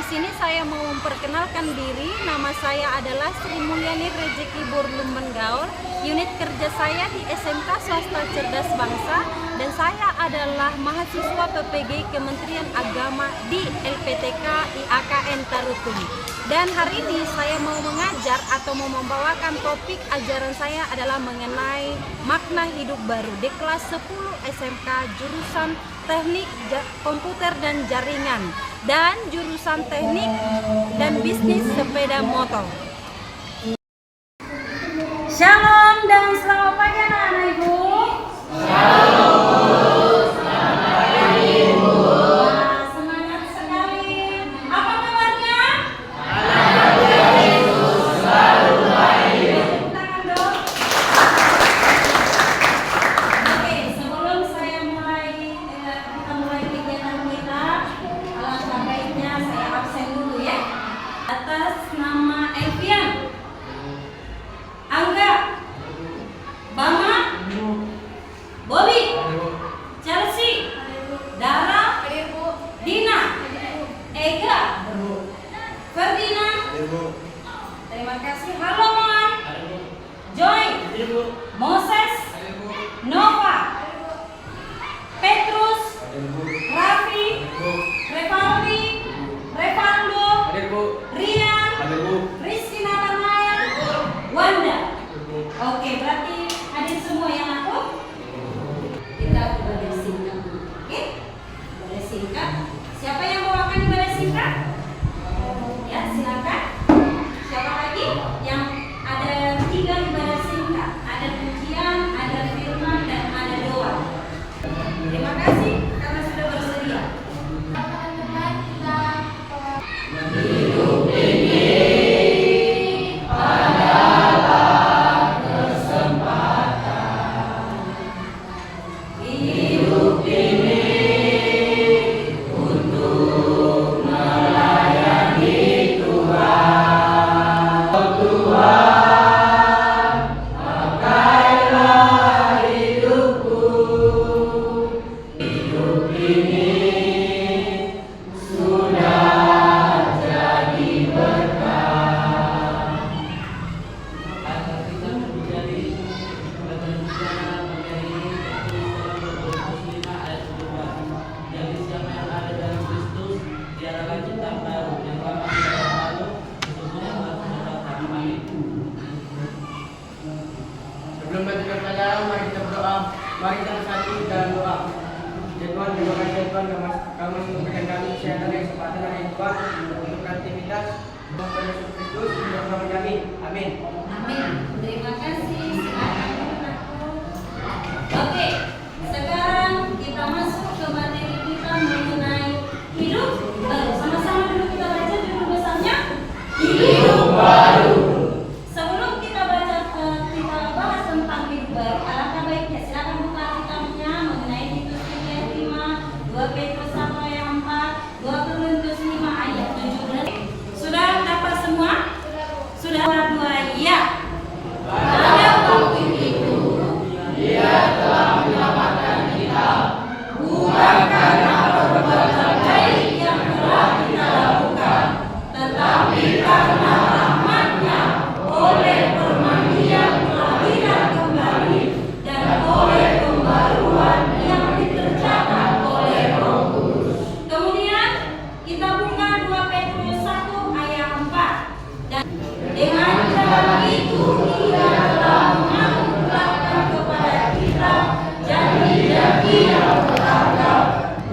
sini saya mau memperkenalkan diri. Nama saya adalah Sri Mulyani Rejeki Borlum Menggaul. Unit kerja saya di SMK Swasta Cerdas Bangsa dan saya adalah mahasiswa PPG Kementerian Agama di LPTK IAKN Tarutung. Dan hari ini saya mau mengajar atau mau membawakan topik ajaran saya adalah mengenai makna hidup baru di kelas 10 SMK jurusan Teknik Komputer dan Jaringan dan jurusan Teknik dan Bisnis Sepeda Motor. Shalom dan selamat pagi anak-anak Ibu. Shalom, selamat pagi Ibu. Nah, semangat sekali. Apa kabarnya? Alhamdulillah Ibu, selalu baik. Tepuk tangan dong. Oke, sebelum saya kita mulai kegiatan kita, alangkah baiknya saya absen dulu ya. Atas nama Evian, Angga, Bama, Bobby, Chelsea, Dara, Dina, Ega, Ferdinand, terima kasih. Halo Moan, Joy, Moses, Nova, Petrus, Raffi, Revaldi, Revando, Rian, Rizkina Tanaya, Wanda. Oke, berarti hadir semua yang aku. Kita ibadah singkat. Oke? Ibadah singkat. Siapa yang bawakan ibadah singkat? Ya, silakan. Siapa lagi? Yang ada 3 ibadah singkat. Ada pujian, ada firman, dan ada doa. Terima kasih karena sudah bersedia. Hidup ini adalah kesempatan. Hidup ini untuk melayani Tuhan. Oh Tuhan, pakailah hidupku. Hidup ini sudah jadi berkah. Jadi siapa yang ada dalam Kristus, dia adalah cipta baru, yang lama sudah berlalu, sesungguhnya baru sudah terjadi. Sebelum melanjutkan pelajaran, mari kita berdoa. Mari kita bersatu dalam doa. Ya Tuhan, terima kasih ya Tuhan, kamu masih memberikan kami kesehatan dan kesempatan hari ini Tuhan untuk aktivitas Tuhan Yesus Kristus bersama kami. Amin. Amin. Terima kasih. Silakan anakku. Oke, sekarang kita masuk ke materi kita mengenai hidup baru. Sama-sama dulu kita baca judul besarnya Hidup Baru. Sebelum kita kita bahas tentang hidup baru, alangkah baiknya silakan buka kitabnya mengenai Titus 3:5, 2 Petrus 1 ayat 4, 2 Korintus 5 ayat 17. Sudah dapat semua? Sudah? Dua ya. Pada waktu itu dia telah menyelamatkan kita bukan karena perbuatan baik yang telah kita lakukan, tetapi karena rahmat-Nya oleh permandian kelahiran kembali dan oleh pembaruan yang dikerjakan oleh Roh Kudus. Kemudian kita buka 2 Petrus 1 ayat 4. Dan dengan cara itu Dia telah menganugerahkan kepada kita janji-janji yang berharga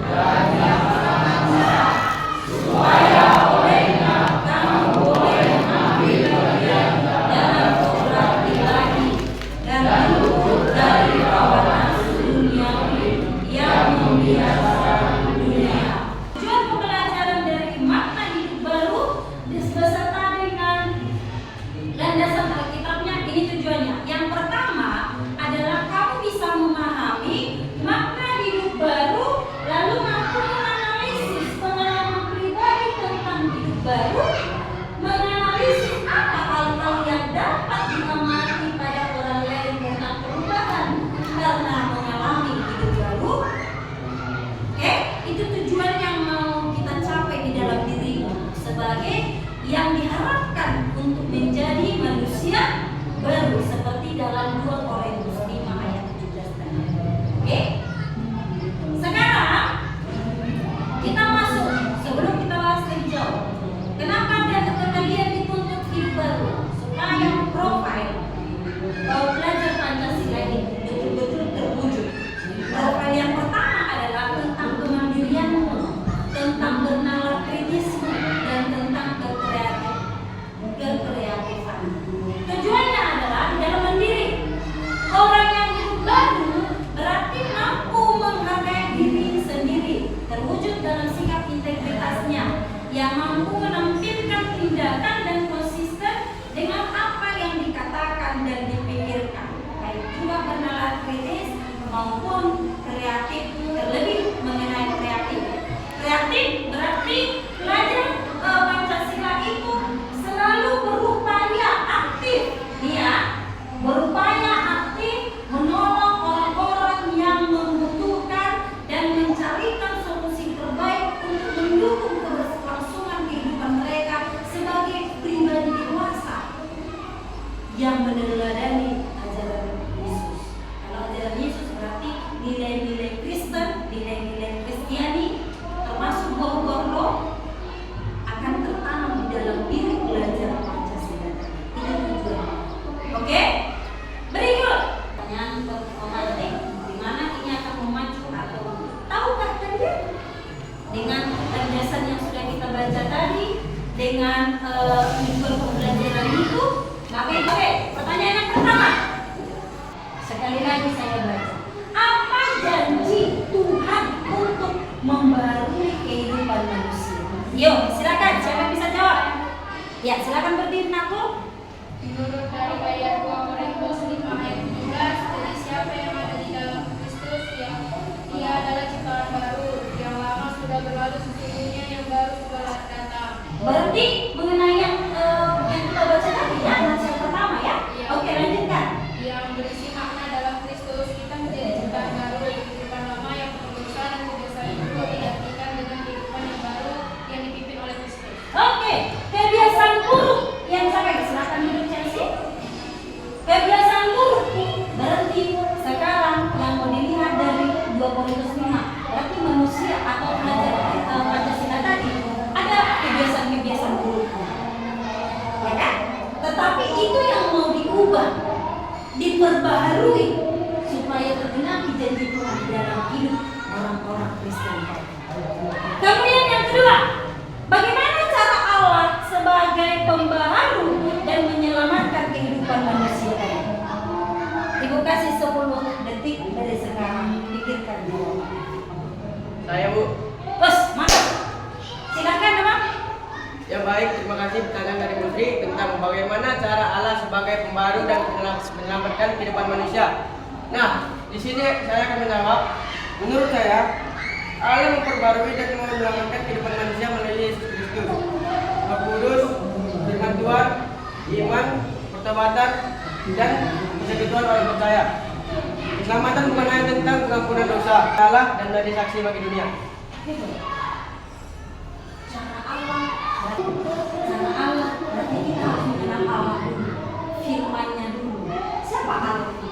dan yang sangat besar, supaya olehnya kamu boleh mengambil bagian dalam program ilahi dan luput dari hawa nafsu duniawi yang membiasakan dunia. Tujuan pembelajaran dari makna hidup baru beserta dengan landasan Alkitabnya ini tujuannya. Yang pertama adalah kamu bisa memahami makna hidup baru, lalu mampu menganalisis pengalaman pribadi tentang hidup baru, menganalisis apa hal-hal yang dapat diamati pada orang lain tentang perubahan karena mengalami hidup baru. Oke, itu tujuan yang mau kita capai di dalam dirimu. yang diharapkan untuk menjadi manusia baru seperti dalam 2 Korintus 5 ayat 17 tadi. Oke? Sekarang kita masuk, sebelum kita bahas lebih jauh, kenapa kalian dituntut hidup baru? Supaya profil belajar Pancasila ini betul-betul terwujud. Profil yang pertama adalah tentang kemandirianmu, tentang bernalar kritismu, dan tentang kekreatifan. Tujuannya adalah di dalam mandiri. Orang yang hidup baru berarti mampu menghargai diri sendiri, terwujud dalam sikap integritasnya, yang mampu menampilkan tindakan dan konsisten dengan apa yang dikatakan dan dipikirkan, baik juga bernalar kritis maupun kreatif, terlebih mengenai kreatif. Kreatif berarti belajar Pancasila itu selalu berupaya aktif, berupaya aktif menolong orang-orang yang membutuhkan dan mencarikan solusi terbaik untuk mendukung keberlangsungan kehidupan mereka sebagai pribadi dewasa yang meneladani ajaran Yesus. Kalau ajaran Yesus berarti nilai-nilai Kristen, nilai-nilai Kristiani, termasuk bau-bau roh, akan tertanam di dalam diri belajar Pancasila. Itu tujuannya. Oke? Berikut pertanyaan pemantik, di mana ini akan memacu atau tahukah kalian dengan landasan yang sudah kita baca tadi, dengan pembelajaran itu? Oke, pertanyaan yang pertama. Sekali lagi saya baca. Apa janji Tuhan untuk membarui kehidupan manusia? Yuk, silakan. Siapa yang bisa jawab? Ya, silakan berdiri, Naku. Menurut dari ayat 2 Korintus 5 ayat 17, dari siapa yang ada di dalam Kristus, yang dia adalah ciptaan baru, yang lama sudah berlalu, sesungguhnya yang baru sudah datang. Berarti mengenai yang kita baca tadi ya, yang pertama ya. Iya. Oke, lanjutkan. Yang berisi makna dalam Kristus, kita menjadi ciptaan baru, kehidupan lama yang pengurusan dan kebiasaan itu digantikan dengan kehidupan yang baru yang dipimpin oleh Kristus. Oke, kebiasaan buruk yang sampai silakan duduk Chelsea. Kebiasaan buruk berarti sekarang yang mau dilihat dari 2 Korintus 5, berarti manusia atau belajar Pancasila tadi ada kebiasaan-kebiasaan buruk, ya kan? Tetapi itu yang mau diubah, diperbaharui supaya tergenapi janji Tuhan di dalam hidup orang-orang Kristen. Kemudian yang kedua, bagaimana cara Allah sebagai pembaharu dan menyelamatkan kehidupan manusia tadi? Ibu kasih 10 detik dari sekarang, pikirkan jawabannya. Saya, Bu. Bos, mantap. Silakan, Teman. Ya baik, terima kasih pertanyaan dari Putri tentang bagaimana cara Allah sebagai pembaru dan menyelamatkan kehidupan manusia. Nah, di sini saya akan menjawab. Menurut saya, Allah memperbarui dan menyelamatkan kehidupan manusia melalui Yesus Kristus. Roh Kudus, firman Tuhan, iman, pertobatan, dan persekutuan orang percaya. Keselamatan bukan hanya tentang pengampunan dosa, Allah dan menjadi saksi bagi dunia. Cara Allah berarti kita harus mengenal Allah dulu, firman-Nya dulu. Siapa Allah itu?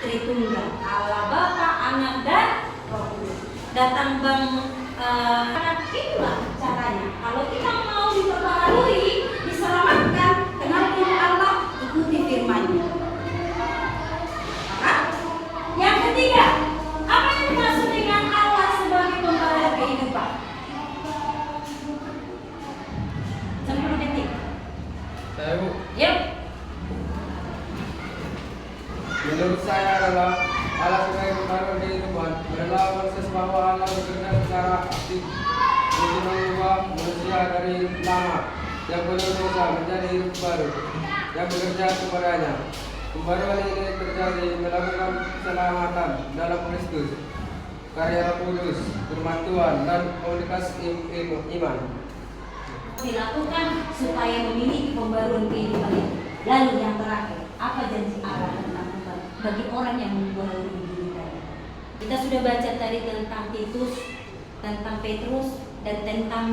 Tritunggal, Allah Bapa, Anak, dan Roh Kudus. Datang bang, itulah caranya. Kalau kita mau diperbaharui, diselamatkan, kenali Allah, ikuti firman-Nya. Yang ketiga, apa yang dimaksud dengan Allah sebagai pembaharu kehidupan? 10 detik. Saya, Bu. Yuk. Menurut saya adalah Allah sebagai pembaru kehidupan adalah proses bahwa Allah bekerja secara aktif untuk mengubah manusia dari lama yang penuh dosa menjadi hidup baru yang bekerja kepadanya. Pembaruan ini terjadi melakukan keselamatan dalam Kristus, karya Roh Kudus, firman Tuhan, dan komunitas iman. Dilakukan supaya memiliki pembaruan kehidupan itu. Lalu yang terakhir, apa janji Allah tentang Tuhan bagi orang yang membaharui diri tadi? Kita sudah baca tadi tentang Titus, tentang Petrus, dan tentang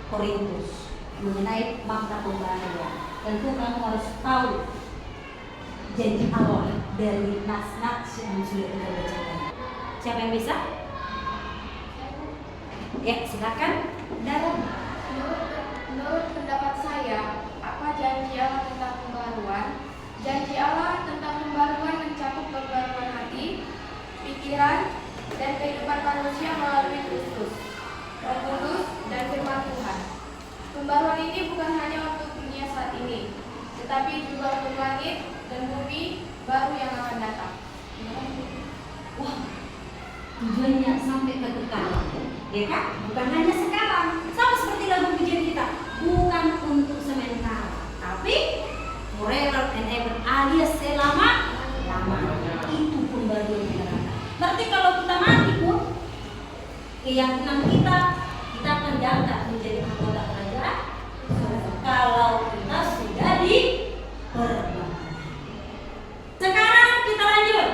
Korintus. mengenai makna pembaharuan. Tentu kamu harus tahu janji Allah dari nas-nas yang sudah kita bacakan. Siapa yang bisa? Ya, silakan. Dalam. Menurut pendapat saya, apa janji Allah tentang pembaharuan? Janji Allah tentang pembaharuan mencakup pembaharuan hati, pikiran, dan kehidupan manusia melalui Kristus, Roh Kudus, dan firman Tuhan. Pembaharuan ini bukan hanya untuk dunia saat ini, tetapi juga untuk langit dan bumi baru yang akan datang. Wah, tujuannya sampai ke kekal, ya kan? Bukan hanya sekarang. Sama seperti lagu pujian kita, bukan untuk sementara, tapi forever and ever, alias selama-lamanya. Itu pembaruan kita. Berarti kalau kita mati pun, keyakinan kita akan diangkat menjadi anggota kerajaan. Kalau kita sudah diperbaharui. Sekarang kita lanjut.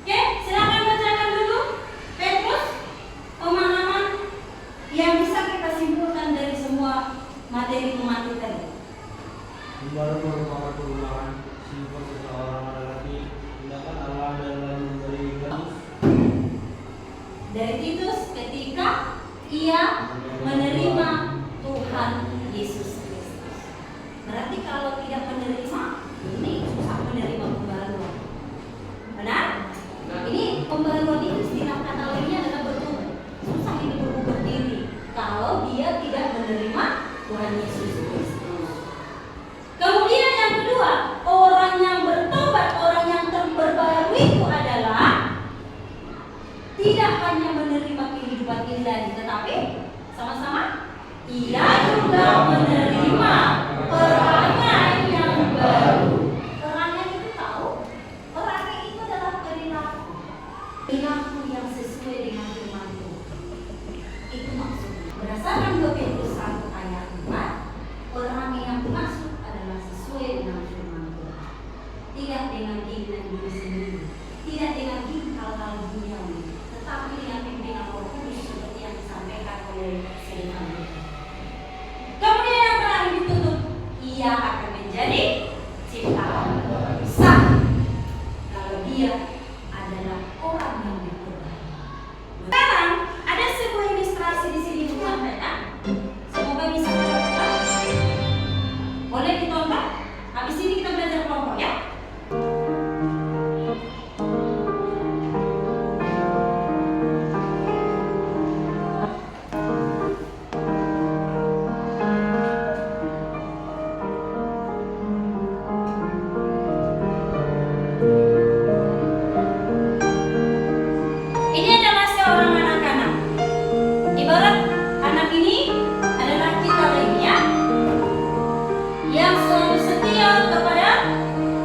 Oke, silakan bacakan dulu Petrus pemahaman yang bisa kita simpulkan dari semua materi pemati tadi. Pembaharuan merupakan perubahan sifat seseorang lelaki, tindakan Allah dan lalu dari Kristus. Dari Titus ketika ia menerima Tuhan Yesus Kristus. Berarti kalau tidak menerima, ini susah menerima pembaharuan. Benar? Ini pembaharuan itu istilah kata lainnya adalah bertobat. Susah ini berubah diri kalau dia tidak menerima Tuhan Yesus Kristus. Kemudian yang kedua, orang yang bertobat, orang yang terbaharui itu adalah tidak hanya menerima kehidupan ilahi, tetapi sama-sama ia juga menerima perangai yang baru. Perangai itu tahu? Perangai itu adalah perilaku yang sesuai dengan firman Tuhan. Itu maksudnya. Berdasarkan 2 Petrus 1 ayat 4, perangai yang dimaksud adalah sesuai dengan firman Tuhan. Tidak dengan keinginan diri sendiri, tidak dengan hal-hal duniawi, tetapi dengan pimpinan Roh Kudus seperti yang disampaikan oleh firman Tuhan. Kemudian yang terakhir ditutup, ia akan menjadi ciptaan sah kalau dia adalah orang yang diperbaharui. Sekarang ada sebuah ilustrasi di sini disampaikan. Semoga bisa ditonton. Boleh ditonton? Habis ini kita belajar kelompok ya. Ini adalah seorang anak-anak. Ibarat anak ini adalah kita lainnya yang selalu setia kepada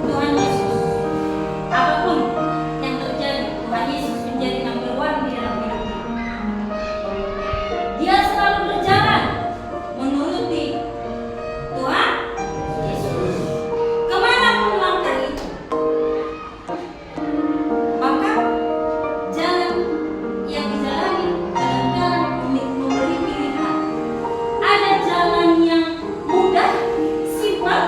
Tuhan Yesus. Apapun yang terjadi, Tuhan Yesus menjadi number one di dalam hidupnya. Dia selalu berjalan menuruti Tuhan Yesus. Kemanapun langkah itu, maka jalan yang dijalani adalah jalan memberi pilihan. Ada jalan yang mudah, simpel,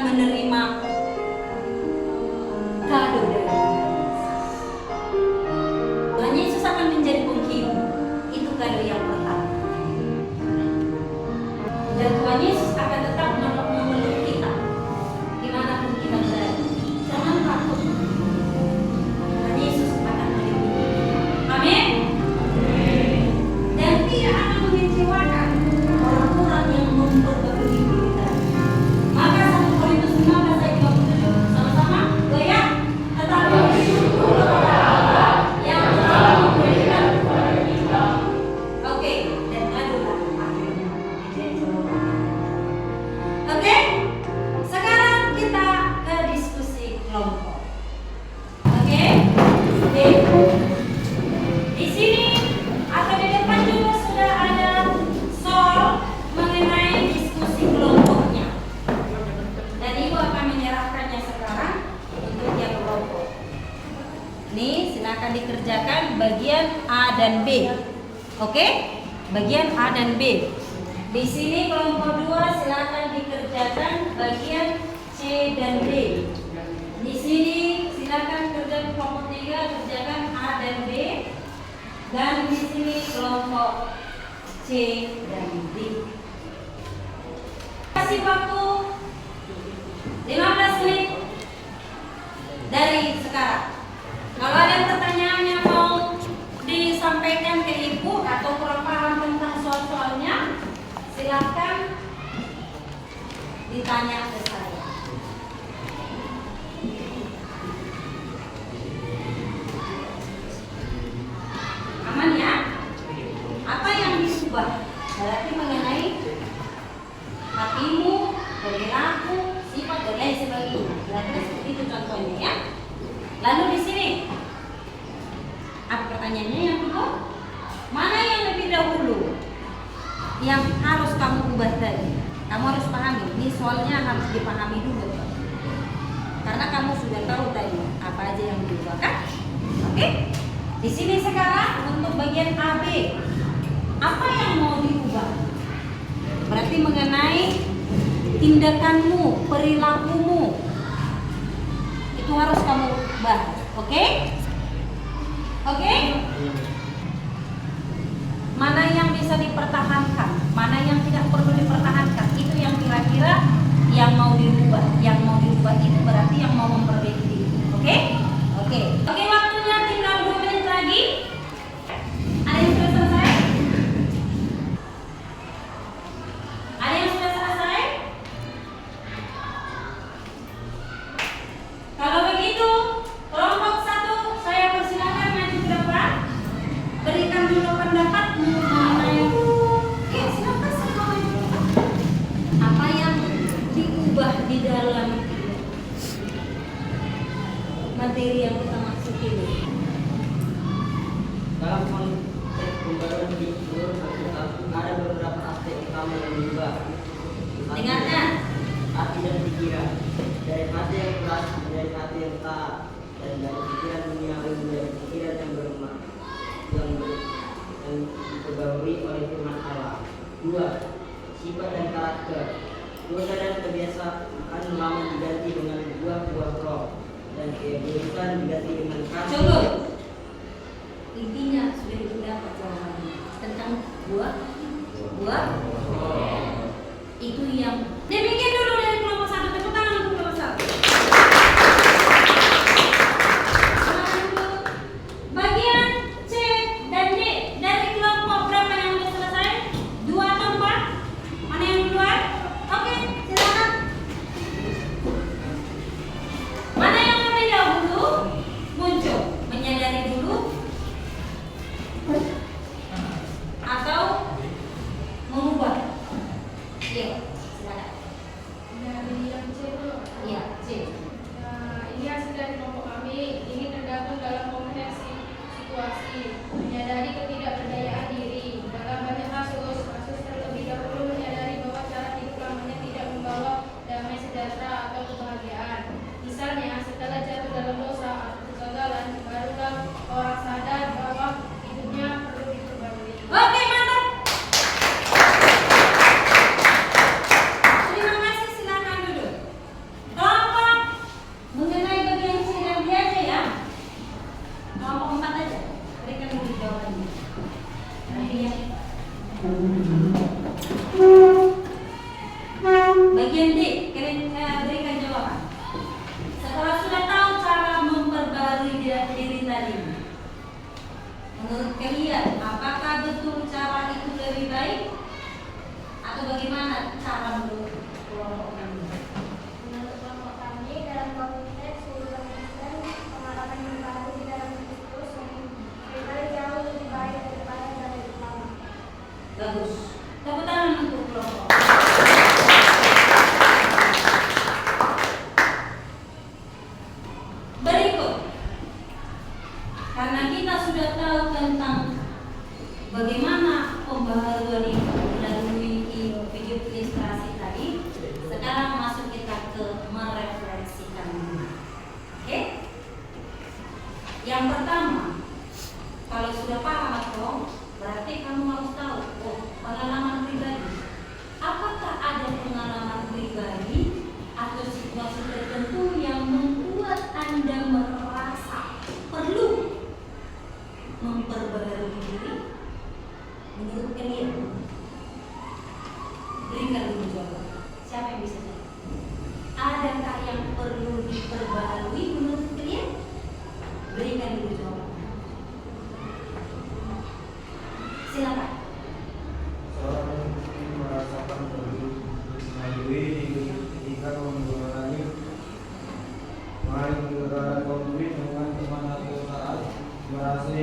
menerima kado dari Tuhan Yesus akan menjadi penghibur. Itu kado yang pertama. Dan Tuhan Yesus akan tetap memeluk kita dimanapun kita berada. Jangan takut. Tuhan Yesus akan melindungi kita. Amin. Dan tidak akan mengecewakan orang-orang yang memperbaiki kita. Maka 1 Korintus 15 ayat 27 sama-sama goyang. Tetapi bersyukur kepada Allah yang telah memberikan kepada kita. Oke, dan adulah akhirnya menjadi jawaban. Oke, sekarang kita ke diskusi kelompok. Oke, di sini atau di depan juga sudah ada soal mengenai diskusi kelompoknya. Dan Ibu akan menyerahkannya sekarang untuk tiap kelompok. Ini silakan dikerjakan bagian A dan B. Oke? Bagian A dan B. Di sini kelompok 2 silakan dikerjakan bagian C dan D. Di sini silakan kerjakan kelompok 3 kerjakan A dan B. Dan di sini kelompok C dan D. Kasih waktu 15 menit dari sekarang. Kalau ada pertanyaan yang mau disampaikan ke Ibu atau kurang paham tentang soal-soalnya, silakan ditanya ke saya. Aman ya? Apa yang diubah? Berarti mengenai hatimu, perilaku, sifat dan lain sebagainya. Berarti seperti itu contohnya ya. Lalu di sini apa pertanyaannya yang kedua? Mana yang lebih dahulu yang harus kamu ubah tadi? Kamu harus pahami. Ini soalnya harus dipahami dulu, karena kamu sudah tahu tadi apa aja yang diubah kan? Oke? Di sini sekarang untuk bagian AB, apa yang mau diubah? Berarti mengenai tindakanmu, perilakumu, itu harus kamu bahas. Oke? Oke? Mana yang bisa dipertahankan, mana yang tidak perlu dipertahankan, itu yang kira-kira yang mau dirubah. Yang mau dirubah itu berarti yang mau memperbaiki diri. Oke? Oke. Oke, waktunya tinggal 2 menit lagi. Ada yang sudah selesai? Ada yang sudah selesai? Kalau begitu, kelompok 1 saya persilakan maju ke depan. Berikan dulu pendapatmu mengenai silakan semuanya. Apa yang diubah di dalam materi yang kita maksud ini? Dalam konteks pembaruan figur ada beberapa aspek utama yang berubah. Dengarkan. Hati dan pikiran. Dari hati yang keras menjadi hati yang taat, dan dari pikiran duniawi menjadi pikiran yang bermakna, yang diperbarui oleh firman Allah. 2. Sifat dan karakter. Dosa dan kebiasaan lama diganti dengan buah-buah roh, dan keegoisan diganti dengan kasih. Cukup. Intinya sudah didapat jawabannya tentang buah. Itu yang demikian dulu dari kelompok 1. Tepuk tangan untuk kelompok 1. Bagian C dan D dari kelompok berapa yang sudah selesai? 2 atau 4? Mana yang duluan? Oke, silakan. Mana yang lebih dahulu muncul? Menyadari dulu atau mengubah? Iya, silakan.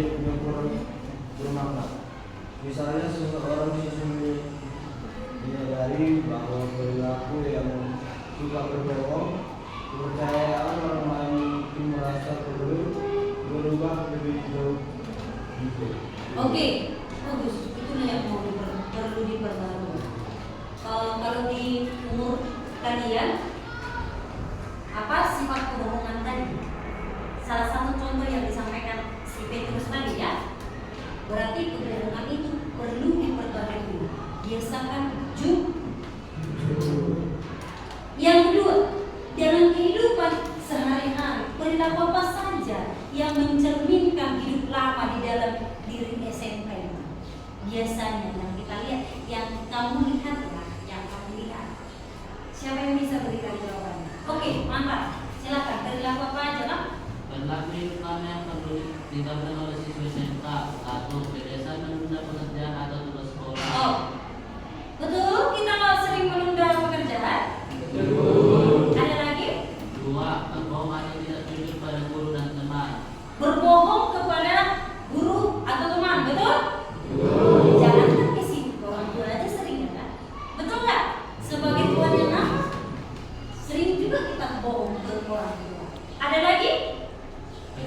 hidup yang bermakna. Misalnya seseorang menyadari bahwa perilaku yang suka berbohong, kepercayaan orang lain mungkin merasa perlu berubah lebih jauh. Oke, bagus. Itulah yang perlu diperbarui. Kalau di umur kalian, apa sifat kebohongan tadi? Salah satu contoh yang disampaikan si Petrus tadi ya, berarti kebohongan itu perlu diperbarui. Biasakan jujur. Yang kedua, dalam kehidupan sehari-hari, perilaku apa saja yang mencerminkan hidup lama di dalam diri SMK itu? Biasanya yang kita lihat, yang kamu lihat ya, yang kamu lihat. Siapa yang bisa berikan jawabannya? Oke, mantap. Silakan. Perilaku apa aja lah? Perilaku hidup lama yang perlu diterapkan oleh siswa SMK. 1. Kebiasaan menunda pekerjaan atau tugas sekolah. Oh, betul. Kita mau sering menunda pekerjaan. Betul. Ada lagi? 2. Berbohong atau tidak jujur pada guru dan teman. Berbohong kepada guru atau teman, betul? Jangan kan ke situ, orang tua aja sering kan? Betul nggak? Sebagai tuan yang anak, sering juga kita bohong ke orang tua. Ada lagi?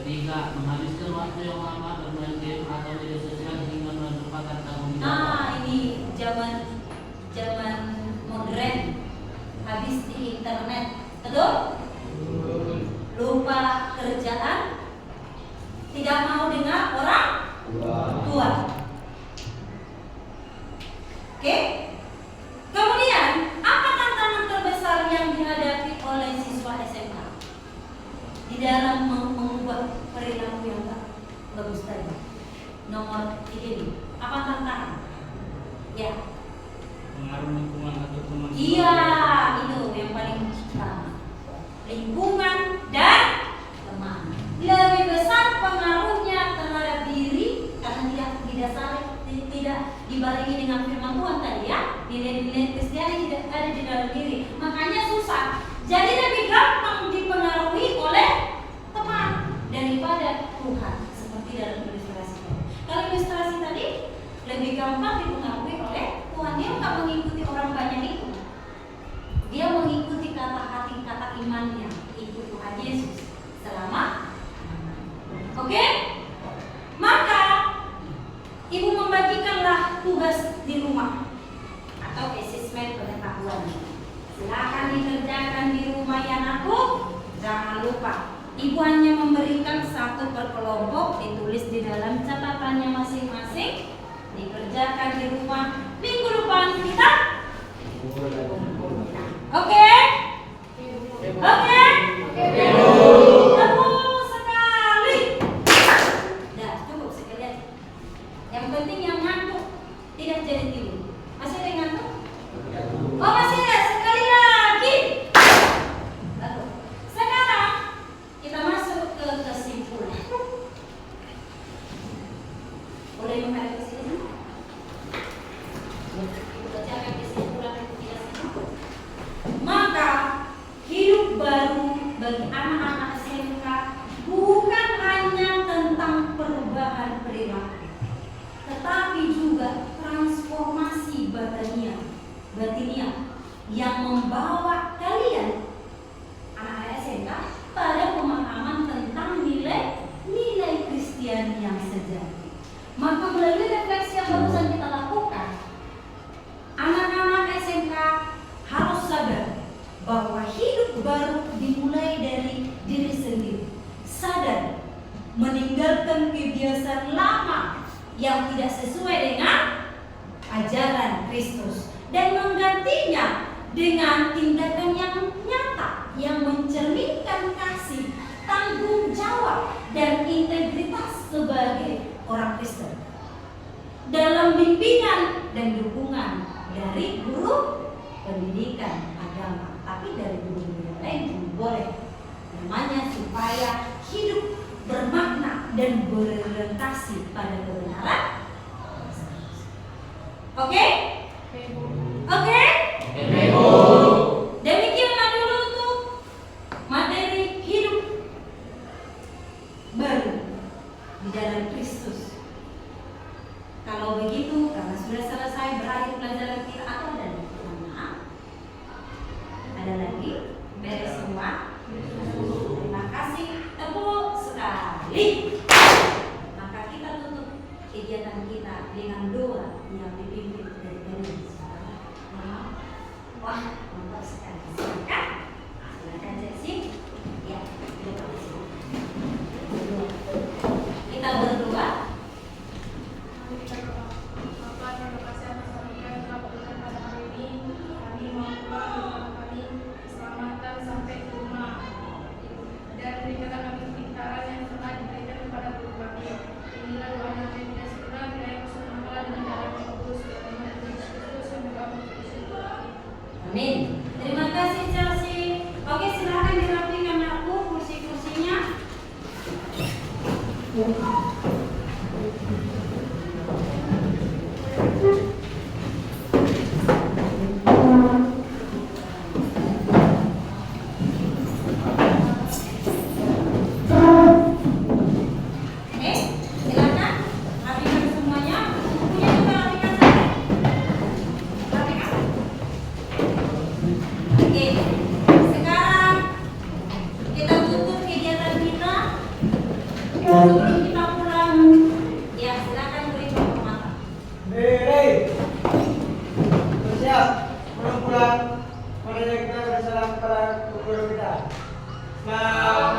3. Menghabiskan waktu yang lama bermain game atau media sosial hingga melupakan tanggung jawab. Nah, ini zaman modern, habis di internet, betul? Lupa kerjaan, tidak mau dengar orang tua. Oke? Kemudian, apa tantangan terbesar yang dihadapi oleh siswa SMK di dalam mengubah perilaku yang tak bagus tadi? Nomor 3 ini, apa tantangan? Ya. Pengaruh lingkungan atau teman. Iya, itu yang paling utama. Lingkungan dan teman. Lebih besar pengaruhnya terhadap diri karena tidak dibarengi dengan firman Tuhan tadi ya. Nilai-nilai Kristiani tidak ada di dalam diri. Makanya susah. Jadi lebih gampang dipengaruhi oleh teman daripada Tuhan. Seperti dalam ilustrasi tadi. Kalau ilustrasi tadi lebih gampang dipengaruhi oleh Tuhan. Dia nggak mengikuti orang banyak itu. Dia mengikuti kata imannya, ikut Tuhan Yesus selama. Oke? Maka ibu membagikanlah tugas di rumah atau asesmen pengetahuan. Silakan dikerjakan di rumah ya anakku. Jangan lupa, ibu hanya memberikan 1 per kelompok, ditulis di dalam catatannya masing-masing, dikerjakan di rumah. Minggu depan kita oke? Oke? Teguh sekali. Dah, cukup sekali aja. Yang penting yang ngantuk tidak jadi tidur. Masih ada yang ngantuk? Oh, masih ada. Sekali lagi. Lalu, sekarang kita masuk ke kesimpulan. Boleh menghadap ke sini? Bacakan kesimpulan itu tidak sih? Maka hidup baru bagi anak-anak SMK bukan hanya tentang perubahan perilaku, tetapi juga transformasi batiniah yang membawa kalian anak-anak SMK pada pemahaman tentang nilai Kristiani yang sejati. Maka melalui refleksi yang barusan kita lakukan, anak-anak SMK harus sadar bahwa hidup baru dimulai dari diri sendiri. Sadar meninggalkan kebiasaan lama yang tidak sesuai dengan ajaran Kristus dan menggantinya dengan tindakan yang nyata yang mencerminkan kasih, tanggung jawab, dan integritas sebagai orang Kristen. Dalam bimbingan dan dukungan dari guru pendidikan agama, tapi dari guru-guru yang lain juga boleh. Namanya supaya hidup bermakna dan berorientasi pada kebenaran. Oke? Oke? Demikianlah dulu untuk materi hidup baru di dalam Kristus. dengan doa yang dipimpin dari Ganesh. Wah, mantap sekali. Silakan. Silakan Cesi. Ya, terima kasih. Kita berdoa. Bapak, terima kasih atas anugerah yang telah berikan pada hari ini. Kami mau pulang bersama kami keselamatan sampai ke rumah. Dan berikanlah kami kepintaran yang telah diberikan kepada guru kami. Inilah doa yang kami tidak segera kiranya kusuma dengan darah yang kudus dan nama Yesus Kristus yang berkabung di situ. Amin. Terima kasih Chelsea. Oke, silakan dirapikan aku kursi-kursinya. Oke, silakan rapikan semuanya. Bukunya juga rapikan saja. Rapikan. Oke, sekarang kita tutup kegiatan kita. Sebelum kita pulang, ya silakan beri penghormatan. Hei, bersiap, pulang. Mari kita bersalam kepada guru kita. Selamat